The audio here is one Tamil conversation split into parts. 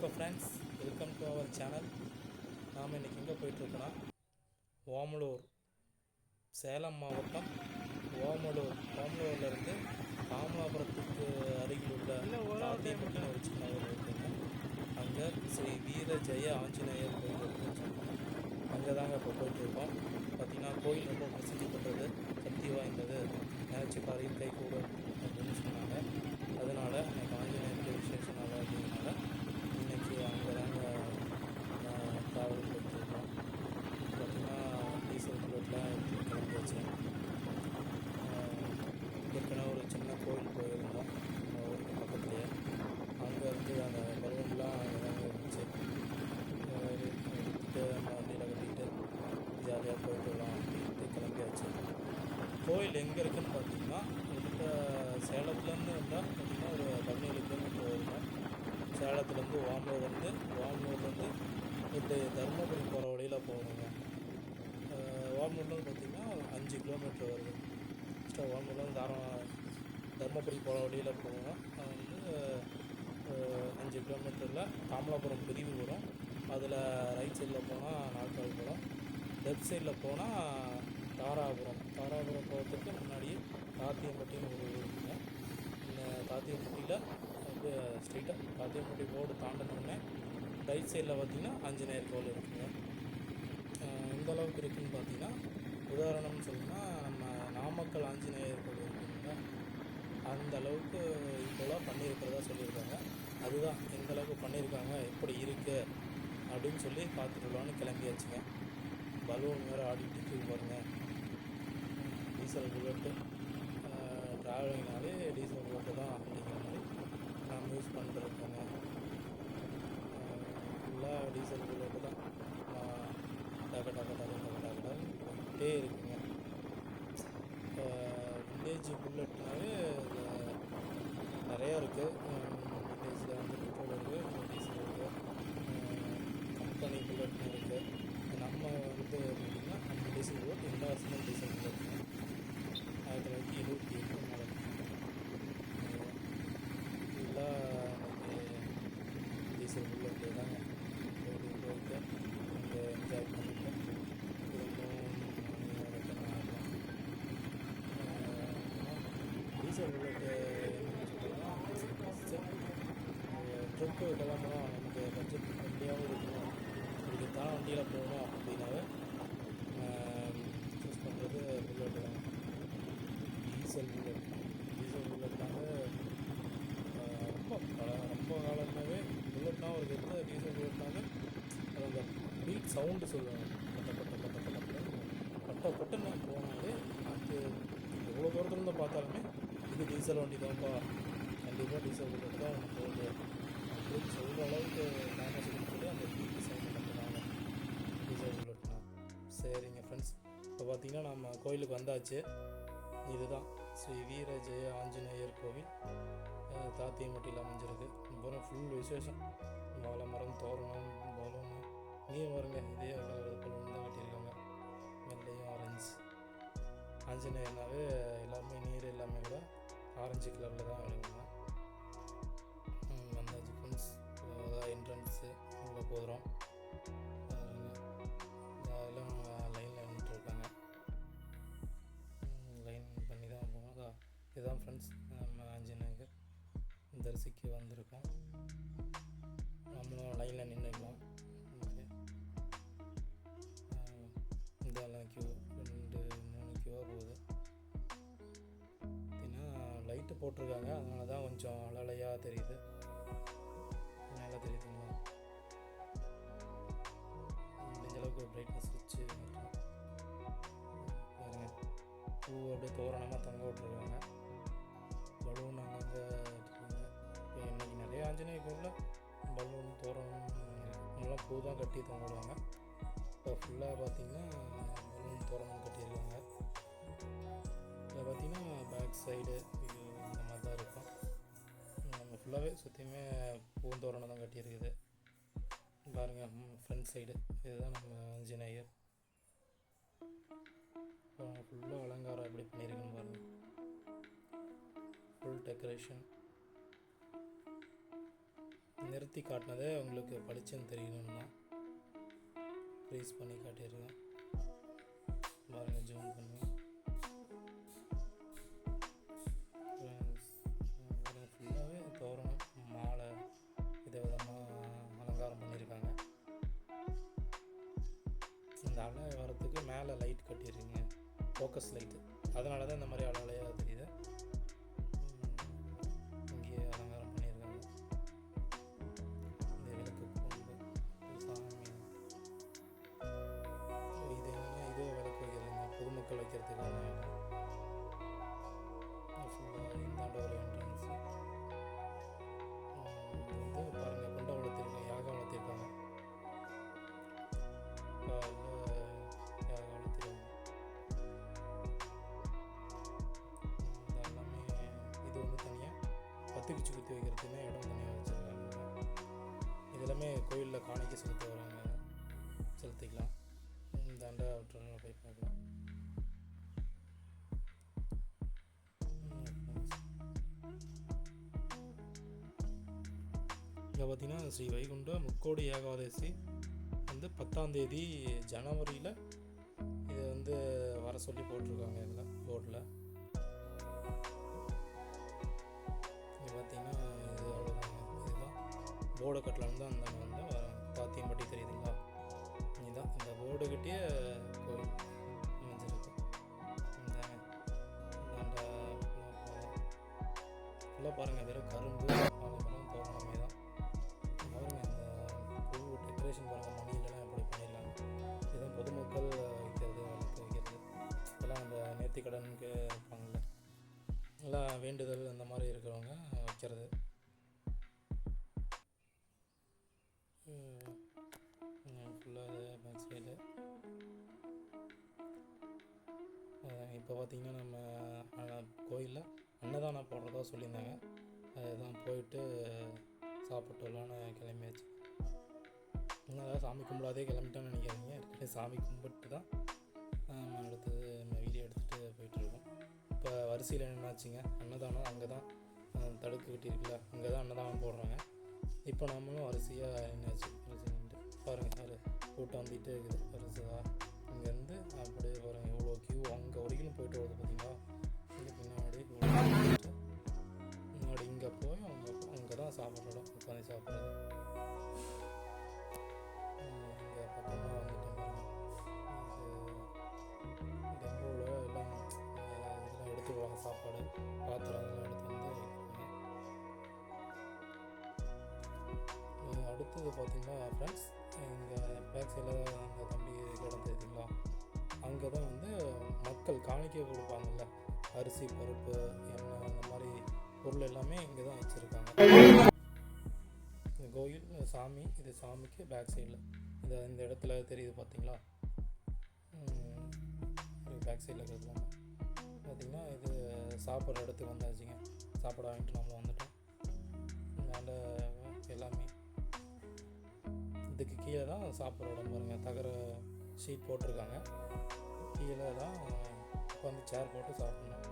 வணக்கம் friends, welcome to our channel. நாம் இன்றைக்கி எங்கே போயிட்டுருக்கோன்னா ஓமலூர், சேலம் மாவட்டம் ஓமலூர்லேருந்து காமலாபுரத்துக்கு அருகில் உள்ள தாத்தியப்பட்டினம் ஒரு சின்ன ஊர் இருக்குங்க. அங்கே ஸ்ரீ வீர ஜெய ஆஞ்சநேயர் கோயில் இருக்குன்னு சொன்னாங்க. அங்கே தாங்க இப்போ போயிட்டுருக்கோம். பார்த்திங்கன்னா கோயில் ரொம்ப பிரசித்தி பெற்றது, சக்தி வாய்ந்தது, நினச்சி காரியம் கை கூடும் அப்படின்னு சொன்னாங்க. அதனால் எனக்கு ஆஞ்சநேயருக்கு விசேஷ நாள் அப்படிங்கிறனால இன்றைக்கி அங்கே தாங்க ட்ராவல் போயிட்டுருக்கோம். பார்த்திங்கன்னா டீசல் புல்லட்லாம் எடுத்து கிளம்பியாச்சு. ஏற்கனவே ஒரு சின்ன கோவில் போயிருந்தோம் ஊருக்கு பக்கத்துலேயே. அங்கே இருந்து அந்த பலூன்லாம் அங்கே தாங்க இருந்துச்சு. எடுத்துகிட்டு வண்டியில் கட்டிக்கிட்டு ஜாலியாக போயிட்டு வரலாம் அப்படின்ட்டு கிளம்பியாச்சு. கோயில் எங்கே இருக்குதுன்னு பார்த்திங்கன்னா கிட்ட சேலத்துலேருந்து வந்தால் பார்த்திங்கன்னா ஒரு 17 கிலோமீட்டர் வருவோம். சேலத்துலேருந்து ஓமலூர்லேருந்து இப்படி தருமபுரி போகிற வழியில் போகணுங்க. ஓமலூர்லேருந்து பார்த்திங்கன்னா 5 கிலோமீட்டர் வருது. ஃபஸ்ட்டு ஓமலூர்லேருந்து தருமபுரி போகிற வழியில் போகணும். அது வந்து 5 கிலோமீட்டரில் காமலாபுரம் பிரிவு வரும். அதில் ரைட் சைடில் போனால் நாற்கால் போகிறோம், லெஃப்ட் சைடில் போனால் தாராபுரம் போகிறதுக்கு முன்னாடியே தாத்தியம்பட்டின்னு ஒரு ஊர் இருக்குங்க. இந்த தாத்தியம்பட்டியில் அப்படியே ஸ்ட்ரெயிட்டாக தாத்தியம்பட்டி ரோடு தாண்டினோடனே ரைட் சைடில் பார்த்திங்கன்னா ஆஞ்சநேயர் கோவில் இருக்குங்க. எந்த அளவுக்கு இருக்குதுன்னு பார்த்திங்கன்னா, உதாரணம்னு சொல்லணும்னா நம்ம நாமக்கல் ஆஞ்சநேயர் கோவில் இருக்குதுங்க, அந்த அளவுக்கு இப்போலாம் பண்ணியிருக்கிறதா சொல்லியிருக்காங்க. அதுதான் எந்த அளவுக்கு பண்ணியிருக்காங்க, எப்படி இருக்குது அப்படின்னு சொல்லி பார்த்துட்டுலான்னு கிளம்பியாச்சுங்க. பலூன் வேறு ஆடிட்டு பாருங்க. டீசல் புல்லட்டு ட்ராவலிங்னாலே டீசல் புல்லட்டு தான் அப்படிங்கிற மாதிரி நாம் யூஸ் பண்ணிட்டுருக்கோங்க. ஃபுல்லாக டீசல் புல்லட்டு தான் போயிட்டே இருக்குங்க. வில்லேஜ் புல்லட்னாவே நிறையா இருக்குது. வில்லேஜில் வந்து பெட்ரோல் இருக்குது, டீசல் இருக்குது, கம்பெனி புல்லட்னு இருக்குது. நம்ம வந்து பார்த்திங்கன்னா நம்ம டீசல் புல்லட் இந்த வருஷமும் டீசல் புல்லட்டுங்க. 1928 மாடல். ஃபுல்லாக டீசல் புல்லட்டு தாங்க போயிட்டு அங்கே என்ஜாய் பண்ணிட்டு திரும்பவும் ரிட்டர்ன் ஆகலாம். டீசல் புல்லட்டு என்னென்னு சொல்கிறோன்னா, ட்ரிப்பு கிளம்புறோம், நமக்கு பட்ஜெட் ஃப்ரெண்ட்லியாகவும் இருக்கணும், இதுதான் வண்டியில் போகணும் அப்படின்னாவே சூஸ் பண்ணுறது புல்லட்டு தான். டீசல் புல்லட்னால ரொம்ப காலமாகவே புல்லட்னால் ஒரு கெத்து. டீசல் புல்லட்னால அது அந்த பீட் சவுண்டு சொல்லுவாங்க, பட்டுன்னு போனாலே அது எவ்வளோ தூரத்துலேருந்து பார்த்தாலுமே இது டீசல் வண்டி தான்ப்பா, கண்டிப்பாக டீசல் புல்லட் தான் ஒன்று போகுது அப்படின்னு சொல்கிற அளவுக்கு ஃபேமஸ் சொல்லி அந்த பீட் சவுண்டு மட்டும்தாங்க டீசல் புல்லட்னா. சரிங்க ஃப்ரெண்ட்ஸ், இப்போ பார்த்திங்கன்னா நம்ம கோயிலுக்கு வந்தாச்சு. இதுதான் ஸ்ரீ வீர ஜெய ஆஞ்சநேயர் கோவில், தாத்தியம்பட்டியில் அமைஞ்சிருக்கு. இப்போ ஃபுல் விசேஷம், வாழை மரம், தோரணம், பலூனு, இங்கேயும் வருங்க இதே பலூன் தான் கட்டியிருக்காங்க, வெள்ளையும் ஆரஞ்சு. ஆஞ்சநேயர்னாவே எல்லாருமே நீர் எல்லாமே கூட ஆரஞ்சு கலரில் தான் விழுவாங்க. வந்தாச்சு ஃப்ரெண்ட்ஸ், அதான் என்ட்ரன்ஸு உள்ளே போகிறோம். அதெல்லாம் லைனில் நின்றுட்டுருக்காங்க, லைன் பண்ணி தான் போகணும். இதுதான் ஃப்ரெண்ட்ஸ் நம்ம ஆஞ்சநேயர் தரிசிக்க வந்திருக்கோம். நம்மளும் லைனில் நின்றுக்கலாம். இதெல்லாம் கியூ 2-3 கியூவாக போகுது. பார்த்தீங்கன்னா லைட்டு போட்டிருக்காங்க, அதனால தான் கொஞ்சம் அலையாக தெரியுது. நல்லா தெரியுதுங்களா? முடிஞ்ச அளவுக்கு பிரைட்னஸ் வச்சு பாருங்க. பூ அப்படியே தோரணமாக தொங்க விட்ருக்காங்க, பலூன் அங்கங்கே வச்சுருக்காங்க. இப்போ இன்றைக்கி நிறைய ஆஞ்சநேயர் கோயிலில் பலூன் தோரணம் நல்லா பூ தான் கட்டி தொங்க விடுவாங்க. இப்போ ஃபுல்லாக பார்த்திங்கன்னா பலூன் தோரணம் கட்டியிருக்காங்க. இதில் பார்த்திங்கன்னா பேக் சைடு இந்த மாதிரி தான் இருக்கும். நம்ம ஃபுல்லாகவே சுற்றியுமே பூந்தோரணம் தான் கட்டியிருக்குது. பாருங்கள் ஃப்ரண்ட் சைடு இதுதான் நம்ம ஆஞ்சநேயர். ஃபுல்லாக அலங்காரம் எப்படி பண்ணியிருக்குன்னு பாருங்கள், ஃபுல் டெக்கரேஷன். நிறுத்தி காட்டினதே உங்களுக்கு பளிச்சுன்னு தெரியணும்னா ஃப்ரீஸ் பண்ணி காட்டிடுறேன் பாருங்கள், ஜூம் பண்ணி. ஃபுல்லாகவே தோரணம் மாலை விதவிதமாக அலங்காரம் பண்ணியிருக்காங்க. இந்த அலை வரத்துக்கு மேலே லைட் கட்டிடுறீங்க, ஃபோக்கஸ் லைட்டு, அதனால தான் இந்த மாதிரி அலையாக தெரியுது. இங்கே அலங்காரம் பண்ணியிருக்காங்க. இந்த விளக்கு கொண்டு சாமி இது என்னென்னா இது விளக்கு வைக்கிறதுங்க, பொதுமக்கள் வைக்கிறதுக்கான இடம். ஃபுல்லாக இந்தாண்ட ஒரு என்ட்ரன்ஸு. இது வந்து பாருங்கள், குண்டம் வளர்த்திருக்காங்க, யாகம் வளர்த்திருக்காங்க. பத்து குத்தி வைக்கிறதுக்குமே இடம் தனியாக வச்சுருக்காங்க. இதெல்லாமே கோயிலில் காணிக்கை செலுத்த வராங்க, செலுத்திக்கலாம். இந்த அண்டை அவுட்டரில் போய் பார்க்கலாம். இங்கே பார்த்தீங்கன்னா ஸ்ரீ வைகுண்ட முக்கோடி ஏகாதசி வந்து 10ஆம் தேதி ஜனவரியில் இதை வந்து வர சொல்லி போட்டிருக்காங்க இதில் போர்டில். பார்த்தீங்கன்னா இது அவ்வளோதாங்க. இதுதான் போர்டு கட்டலான்னு தான் அந்த வந்து பாத்தியம்பட்டி தெரியுதுங்களா, இதுதான் இந்த போர்டு கிட்டே கோவில் அமைஞ்சிருக்கு. இந்த ஃபுல்லாக பாருங்கள், வெறும் கரும்பு வாழைப்பழம் தோரணமே தான். பாருங்கள் இந்த பூ டெக்கரேஷன் பாருங்கள், மணிலெலாம் எப்படி பண்ணிடலாங்க. இதுதான் பொதுமக்கள் வைக்கிறது, வளர்த்து வைக்கிறது. இதெல்லாம் அந்த நேர்த்திக்கடனுக்கு இருப்பாங்கள்ல, எல்லாம் வேண்டுதல் அந்த மாதிரி இருக்கிறவங்க வைக்கிறது. ஃபுல்லாக பேக் சைடு. இப்போ பார்த்திங்கன்னா நம்ம கோயிலில் அன்னதானம் போடுறதா சொல்லியிருந்தாங்க. அதுதான் போயிட்டு சாப்பிட்டு வரலான்னு கிளம்பியாச்சு. அதனால் சாமி கும்பிடாதே கிளம்பிட்டோன்னு நினைக்காதீங்க, ஏற்கனவே சாமி கும்பிட்டு தான் அடுத்தது நம்ம வீடியோ எடுத்துகிட்டு போயிட்டுருக்கோம். இப்போ வரிசையில் என்னாச்சுங்க, அன்னதானம் அங்கே தான் தடுக்கு கட்டியிருக்குல்ல, அங்கே தான் அன்னதானம் போடுறாங்க. இப்போ நம்மளும் வரிசையாக என்னாச்சு, வரிசை நின்று பாருங்கள், அது கூட்டம் வந்துட்டு இருக்குது வரிசையாக. இங்கேருந்து அப்படியே பாருங்கள் எவ்வளோ கியூ அங்கே வரைக்கும் போயிட்டு வருது பார்த்தீங்களா. இங்கே பின்னாடி முன்னாடி இங்கே போய் அங்கே தான் சாப்பிட்றோம், உட்காந்து சாப்பிட்றது. இங்கே பக்கமாக வந்துட்டோம் பாருங்கள், டெம்போவில் எல்லாம் இதெல்லாம் எடுத்துக்குவாங்க, சாப்பாடு பாத்திரம் அதெல்லாம் எடுத்து வந்து வைக்கிறாங்க. அடுத்தது பார்த்திங்கன்னா ஃப்ரெண்ட்ஸ், இங்கே பேக் சைடில் அந்த தம்பி இடம் தெரியுதுங்களா, அங்கே தான் வந்து மக்கள் காணிக்கை கொடுப்பாங்கள்ல, அரிசி பருப்பு எண்ணெய் அந்த மாதிரி பொருள் எல்லாமே இங்கே தான் வச்சுருக்காங்க. இந்த கோயில் சாமி, இது சாமிக்கு பேக் சைடில் இந்த இடத்துல தெரியுது பார்த்தீங்களா, பேக் சைடில் இருக்கிறதுலாம் பார்த்திங்கன்னா இது சாப்பிட்ற இடத்துக்கு வந்தாச்சுங்க. சாப்பாடு வாங்கிட்டு நம்ம வந்துட்டோம். அதனால் எல்லாமே இதுக்கு கீழே தான் சாப்பிட்ற இடம் பாருங்கள், தகர ஷீட் போட்டிருக்காங்க. கீழே தான் உட்காந்து சேர் போட்டு சாப்பிட்ணும்.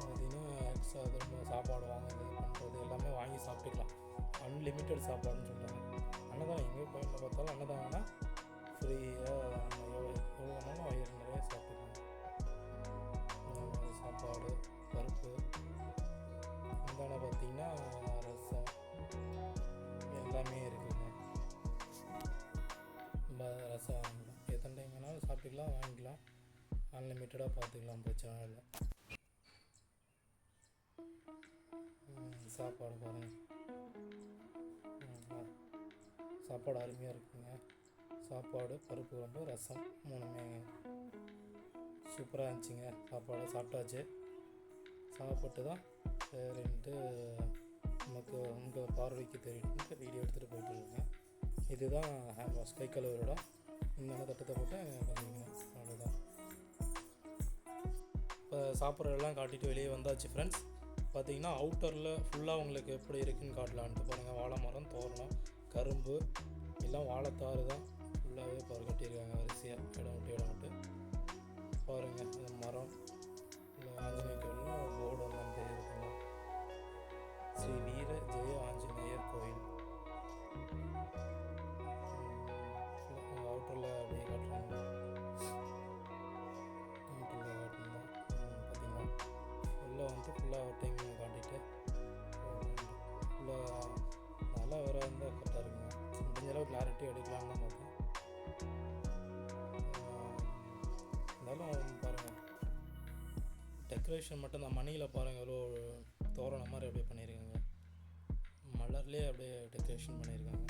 பார்த்திங்கன்னா எக்ஸ்ட்ரா திரும்ப சாப்பாடு வாங்குறது பண்ணுறது எல்லாமே வாங்கி சாப்பிட்டுக்கலாம். அன்லிமிட்டட் சாப்பாடுன்னு சொல்கிறாங்க. அன்னதானம் எங்கே கோயிலில் பார்த்தாலும் அன்னதானம்னா ஃப்ரீயாக நம்ம எவ்வளோ வேணாலும் வயிறு நிறைய சாப்பிட்டுக்கலாம். சாப்பாடு பருப்பு இந்தாண்ட பார்த்திங்கன்னா ரசம் எல்லாமே இருக்குதுங்க. ரசம் வாங்கிக்கலாம், எத்தனை டைம் வேணாலும் சாப்பிட்டுக்கலாம், வாங்கிக்கலாம், அன்லிமிட்டடாக பார்த்துக்கலாம், பிரச்சனை இல்லை. சாப்பாடு பாருங்கள், சாப்பாடு அருமையாக இருக்குங்க. சாப்பாடு பருப்பு குழம்பு ரசம் மூணுமே சூப்பராக இருந்துச்சுங்க. சாப்பாடு சாப்பிட்டாச்சு. சாப்பிட்டு தான் சரின்ட்டு நமக்கு உங்கள் பார்வைக்கு தெரியும்ட்டு வீடியோ எடுத்துகிட்டு போயிட்டு இருக்கேன். இதுதான் ஹேண்ட் வாஷ், கை கழுவுறோட இந்த தட்டத்தை போட்டு பண்ணிக்கணும், அவ்வளோதான். இப்போ சாப்பிட்றதெல்லாம் காட்டிட்டு வெளியே வந்தாச்சு ஃப்ரெண்ட்ஸ். பார்த்திங்கன்னா அவுட்டரில் ஃபுல்லாக உங்களுக்கு எப்படி இருக்குதுன்னு காட்டலான்ட்டு பாருங்கள். வாழை மரம், தோரணம், கரும்பு எல்லாம் வாழைத்தாறு தான் ஃபுல்லாகவே பாரு கட்டியிருக்காங்க வரிசையாக, இடம் விட்டு பாருங்கள். இந்த மரம் இல்லை ஆஞ்சநேய கோயில்னு போர்டு வந்து தெரியுதுங்களா. ஸ்ரீ வீர ஜெய ஆஞ்சநேயர் கோயில். அவுட்டரில் அப்படியே காட்டுறாங்க. அவுட்டரில் காட்டணும் பார்த்தீங்கன்னா உள்ளே வந்து ஃபுல்லாக அவுட்டிங் காட்டிட்டு ஃபுல்லாக நல்லா வர வந்து கரெக்டாக இருக்குங்க. முடிஞ்ச அளவு கிளாரிட்டி எடுக்கலான்னு தான் பார்த்தேன். இருந்தாலும் பாருங்கள், டெக்கரேஷன் மட்டும் தான். மணியில் பாருங்கள் எவ்வளோ தோரணம் மாதிரி அப்படியே பண்ணியிருக்காங்க. மலர்லேயே அப்படியே டெக்கரேஷன் பண்ணியிருக்காங்க.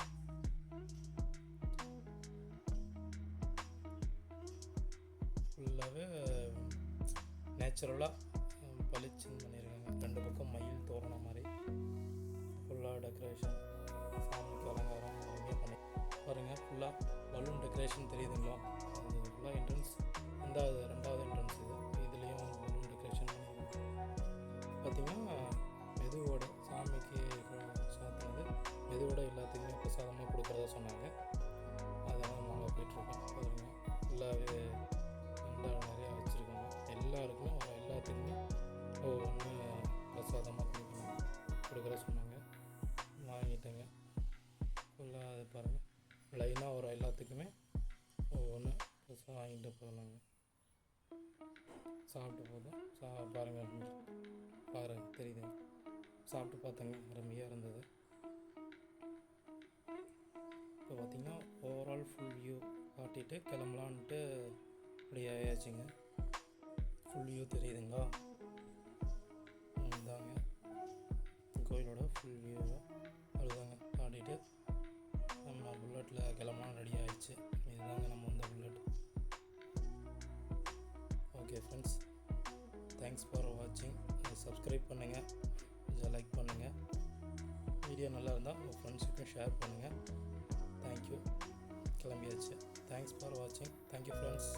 ஃபுல்லாகவே நேச்சுரலாக பளிச்சுன்னு பண்ணியிருக்காங்க. 2 பக்கம் மயில் தோரணம் மாதிரி ஃபுல்லாக டெக்கரேஷன், சாமிக்கு அலங்காரம் எல்லாமே பண்ணி பாருங்கள். ஃபுல்லாக பலூன் டெக்கரேஷன் தெரியுதுங்களா? அது ஃபுல்லாக என்ட்ரன்ஸ், 2வது என்ட்ரன்ஸ் இது. இதுலேயும் பலூன் டெக்கரேஷன் பண்ணியிருக்காங்க. பார்த்திங்கன்னா மெதுவோட சாமிக்கு சாத்தினது மெதுவோட எல்லாத்துக்குமே பிரசாதமாக கொடுக்குறதா சொன்னாங்க. அதெல்லாம் நாங்கள் போயிட்டுருக்கோம். பாருங்கள் ஃபுல்லாகவே நல்லா நிறையா வச்சுருக்காங்க. எல்லாருக்குமே வர எல்லாத்துக்குமே ஒவ்வொன்று பிரசாதமாக கொடுக்குற சொன்னாங்க. வாங்கிட்டேங்க. ஃபுல்லாக அது பாருங்கள் லைனாக வர எல்லாத்துக்குமே ஒவ்வொன்று பிரசாதம் வாங்கிட்டு போகலாங்க. சாப்பிட்டு போதும் பாருங்கள் தெரியுது. சாப்பிட்டு பார்த்தேங்க, அருமையாக இருந்தது. இப்போ பார்த்திங்கன்னா ஓவரால் ஃபுல் வியூ காட்டிட்டு கிளம்பலான்ட்டு அப்படி ஆயாச்சுங்க. ஃபுல் வியூ தெரியுதுங்களா? இதாங்க கோயிலோட ஃபுல் வியூவை அதுதாங்க காட்டிட்டு நம்ம புல்லட்டில் கிளம்பலாம் ரெடி ஆகிடுச்சு. இதுதாங்க நம்ம வந்த bullet. Okay friends, thanks for வாட்சிங். சப்ஸ்கிரைப் பண்ணுங்கள், கொஞ்சம் லைக் பண்ணுங்கள். வீடியோ நல்லா இருந்தால் உங்கள் ஃப்ரெண்ட்ஸுக்கும் ஷேர் பண்ணுங்கள். தேங்க்யூ. கிளம்பியாச்சு. தேங்க்ஸ் ஃபார் வாட்சிங். Thank you friends.